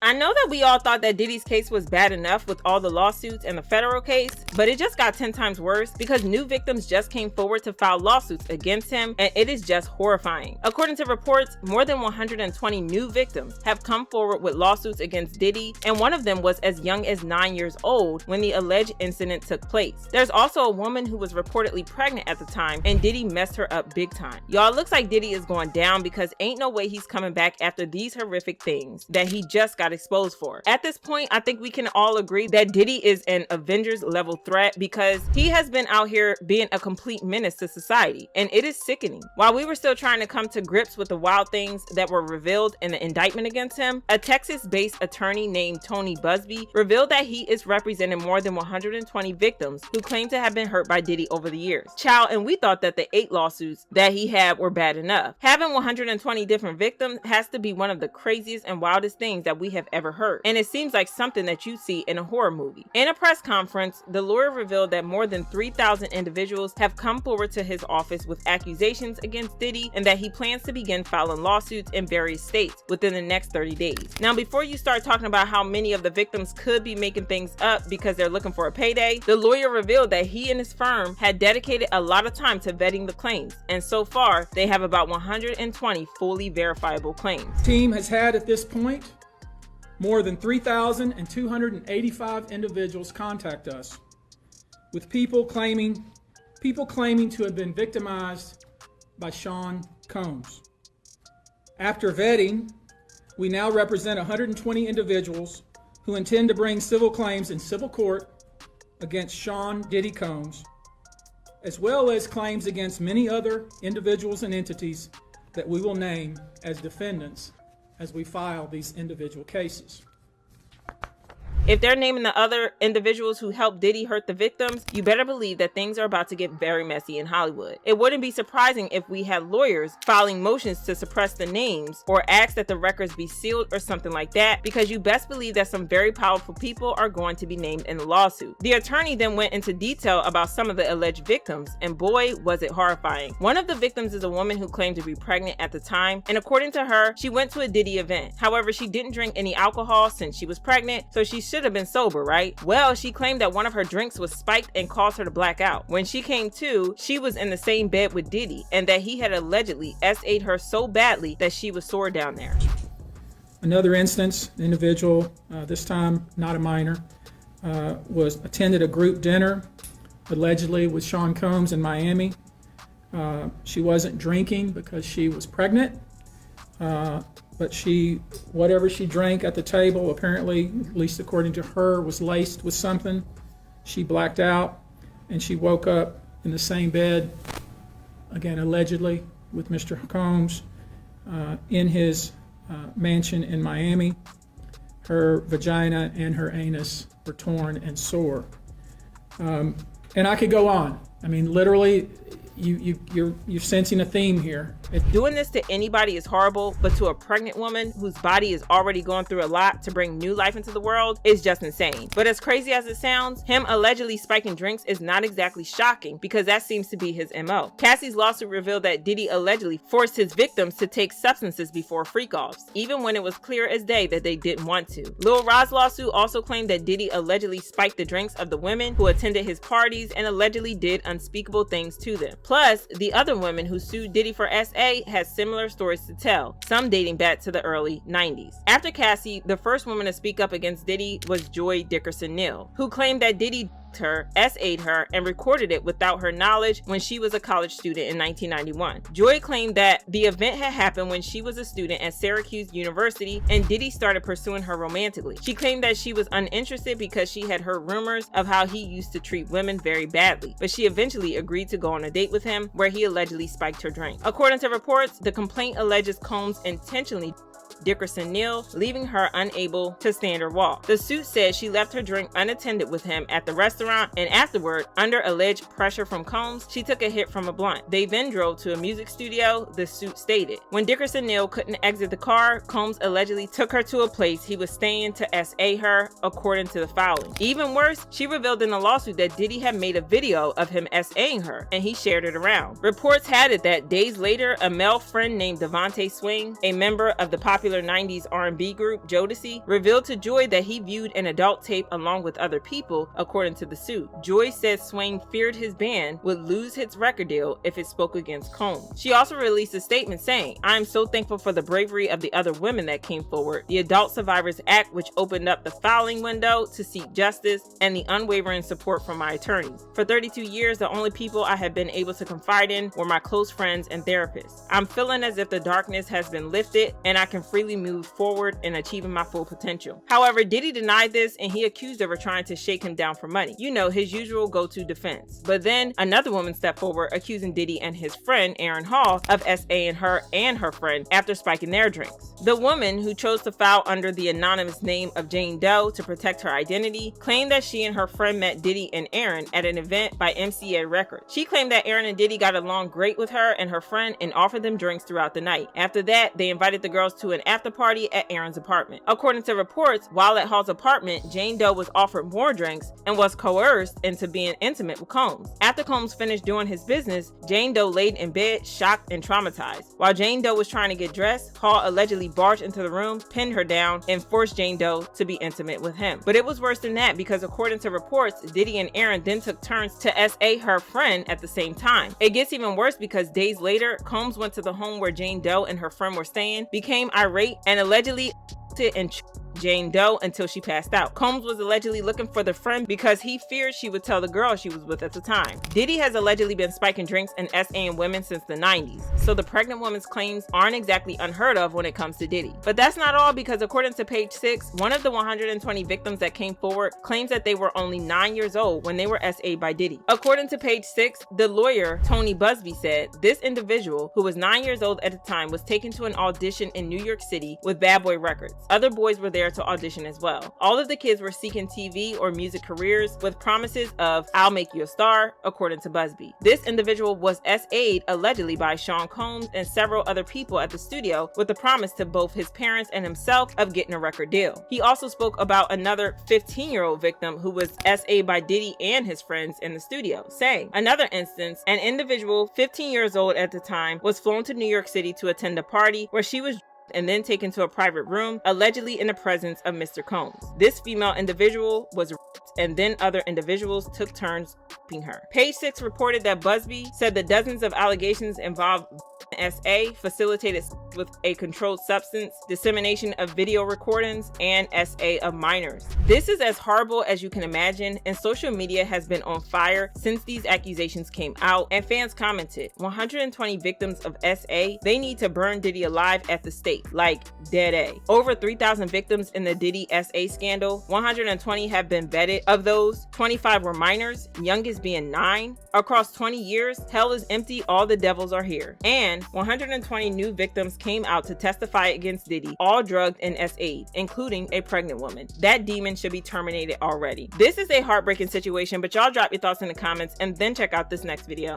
I know that we all thought that Diddy's case was bad enough with all the lawsuits and the federal case, but it just got 10 times worse because new victims just came forward to file lawsuits against him, and it is just horrifying. According to reports, more than 120 new victims have come forward with lawsuits against Diddy, and one of them was as young as 9 years old when the alleged incident took place. There's also a woman who was reportedly pregnant at the time, and Diddy messed her up big time. Y'all, it looks like Diddy is going down because ain't no way he's coming back after these horrific things that he just got exposed for. At this point, I think we can all agree that Diddy is an Avengers level threat because he has been out here being a complete menace to society, and it is sickening. While we were still trying to come to grips with the wild things that were revealed in the indictment against him, a Texas-based attorney named Tony Busby revealed that he is representing more than 120 victims who claim to have been hurt by Diddy over the years. Child, and we thought that the 8 lawsuits that he had were bad enough. Having 120 different victims has to be one of the craziest and wildest things that we have ever heard, and it seems like something that you see in a horror movie. In a press conference, the lawyer revealed that more than 3,000 individuals have come forward to his office with accusations against Diddy, and that he plans to begin filing lawsuits in various states within the next 30 days. Now, before you start talking about how many of the victims could be making things up because they're looking for a payday, the lawyer revealed that he and his firm had dedicated a lot of time to vetting the claims, and so far they have about 120 fully verifiable claims. The team has had at this point more than 3,285 individuals contact us with people claiming to have been victimized by Sean Combs. After vetting, we now represent 120 individuals who intend to bring civil claims in civil court against Sean Diddy Combs, as well as claims against many other individuals and entities that we will name as defendants as we file these individual cases. If they're naming the other individuals who helped Diddy hurt the victims, you better believe that things are about to get very messy in Hollywood. It wouldn't be surprising if we had lawyers filing motions to suppress the names or ask that the records be sealed or something like that, because you best believe that some very powerful people are going to be named in the lawsuit. The attorney then went into detail about some of the alleged victims, and boy, was it horrifying. One of the victims is a woman who claimed to be pregnant at the time, and according to her, she went to a Diddy event. However, she didn't drink any alcohol since she was pregnant, so she should have been sober, right? Well, she claimed that one of her drinks was spiked and caused her to black out. When she came to, she was in the same bed with Diddy, and that he had allegedly SA'd her so badly that she was sore down there. Another instance, the individual, this time not a minor, attended a group dinner, allegedly with Sean Combs in Miami. She wasn't drinking because she was pregnant, but whatever she drank at the table, apparently, at least according to her, was laced with something. She blacked out, and she woke up in the same bed, again, allegedly, with Mr. Combs in his mansion in Miami. Her vagina and her anus were torn and sore. And I could go on. I mean, literally, you're sensing a theme here. Doing this to anybody is horrible, but to a pregnant woman whose body is already going through a lot to bring new life into the world is just insane. But as crazy as it sounds, him allegedly spiking drinks is not exactly shocking because that seems to be his MO. Cassie's lawsuit revealed that Diddy allegedly forced his victims to take substances before freak-offs, even when it was clear as day that they didn't want to. Lil Rod's lawsuit also claimed that Diddy allegedly spiked the drinks of the women who attended his parties and allegedly did unspeakable things to them. Plus, the other women who sued Diddy for SA has similar stories to tell, some dating back to the early 90s. After Cassie, the first woman to speak up against Diddy was Joy Dickerson-Neal, who claimed that Diddy her, SA'd her, and recorded it without her knowledge when she was a college student in 1991. Joy claimed that the event had happened when she was a student at Syracuse University and Diddy started pursuing her romantically. She claimed that she was uninterested because she had heard rumors of how he used to treat women very badly, but she eventually agreed to go on a date with him where he allegedly spiked her drink. According to reports, the complaint alleges Combs intentionally Dickerson-Neal, leaving her unable to stand or walk. The suit said she left her drink unattended with him at the restaurant, and afterward, under alleged pressure from Combs, she took a hit from a blunt. They then drove to a music studio, the suit stated. When Dickerson-Neal couldn't exit the car, Combs allegedly took her to a place he was staying to SA her, according to the filing. Even worse, she revealed in the lawsuit that Diddy had made a video of him SAing her, and he shared it around. Reports had it that days later, a male friend named Devontae Swing, a member of the popular popular 90s R&B group Jodeci, revealed to Joy that he viewed an adult tape along with other people, according to the suit. Joy said Swain feared his band would lose its record deal if it spoke against Combs. She also released a statement saying, "I am so thankful for the bravery of the other women that came forward, the Adult Survivors Act, which opened up the filing window to seek justice, and the unwavering support from my attorneys. For 32 years, the only people I have been able to confide in were my close friends and therapists. I'm feeling as if the darkness has been lifted and I can freely move forward in achieving my full potential." However, Diddy denied this and he accused of her trying to shake him down for money. You know, his usual go-to defense. But then another woman stepped forward accusing Diddy and his friend Aaron Hall of SA and her friend after spiking their drinks. The woman, who chose to file under the anonymous name of Jane Doe to protect her identity, claimed that she and her friend met Diddy and Aaron at an event by MCA Records. She claimed that Aaron and Diddy got along great with her and her friend and offered them drinks throughout the night. After that, they invited the girls to an after party at Aaron's apartment. According to reports, while at Hall's apartment, Jane Doe was offered more drinks and was coerced into being intimate with Combs. After Combs finished doing his business, Jane Doe laid in bed, shocked and traumatized. While Jane Doe was trying to get dressed, Hall allegedly barged into the room, pinned her down, and forced Jane Doe to be intimate with him. But it was worse than that, because according to reports, Diddy and Aaron then took turns to SA her friend at the same time. It gets even worse because days later, Combs went to the home where Jane Doe and her friend were staying, became irate, and allegedly and Jane Doe until she passed out. Combs was allegedly looking for the friend because he feared she would tell the girl she was with at the time. Diddy has allegedly been spiking drinks and SA women since the 90s, so the pregnant woman's claims aren't exactly unheard of when it comes to Diddy. But that's not all, because according to page 6, one of the 120 victims that came forward claims that they were only 9 years old when they were SA by Diddy. According to page 6, the lawyer Tony Busby said this individual, who was 9 years old at the time, was taken to an audition in New York City with Bad Boy Records. Other boys were there to audition as well. All of the kids were seeking TV or music careers with promises of "I'll make you a star," according to Busby. This individual was SA'd allegedly by Sean Combs and several other people at the studio with a promise to both his parents and himself of getting a record deal. He also spoke about another 15-year-old victim who was SA'd by Diddy and his friends in the studio, saying, "Another instance, an individual 15 years old at the time was flown to New York City to attend a party where she was and then taken to a private room, allegedly in the presence of Mr. Combs. This female individual was raped, and then other individuals took turns raping her." Page 6 reported that Busby said the dozens of allegations involved SA, facilitated with a controlled substance, dissemination of video recordings, and SA of minors. This is as horrible as you can imagine, and social media has been on fire since these accusations came out, and fans commented, 120 victims of SA, they need to burn Diddy alive at the stake, like dead A. Over 3,000 victims in the Diddy SA scandal, 120 have been vetted. Of those, 25 were minors, youngest being 9. Across 20 years, hell is empty, all the devils are here. And 120 new victims came out to testify against Diddy, all drugged and SA'd, including a pregnant woman. That demon should be terminated already. This is a heartbreaking situation, but y'all drop your thoughts in the comments and then check out this next video.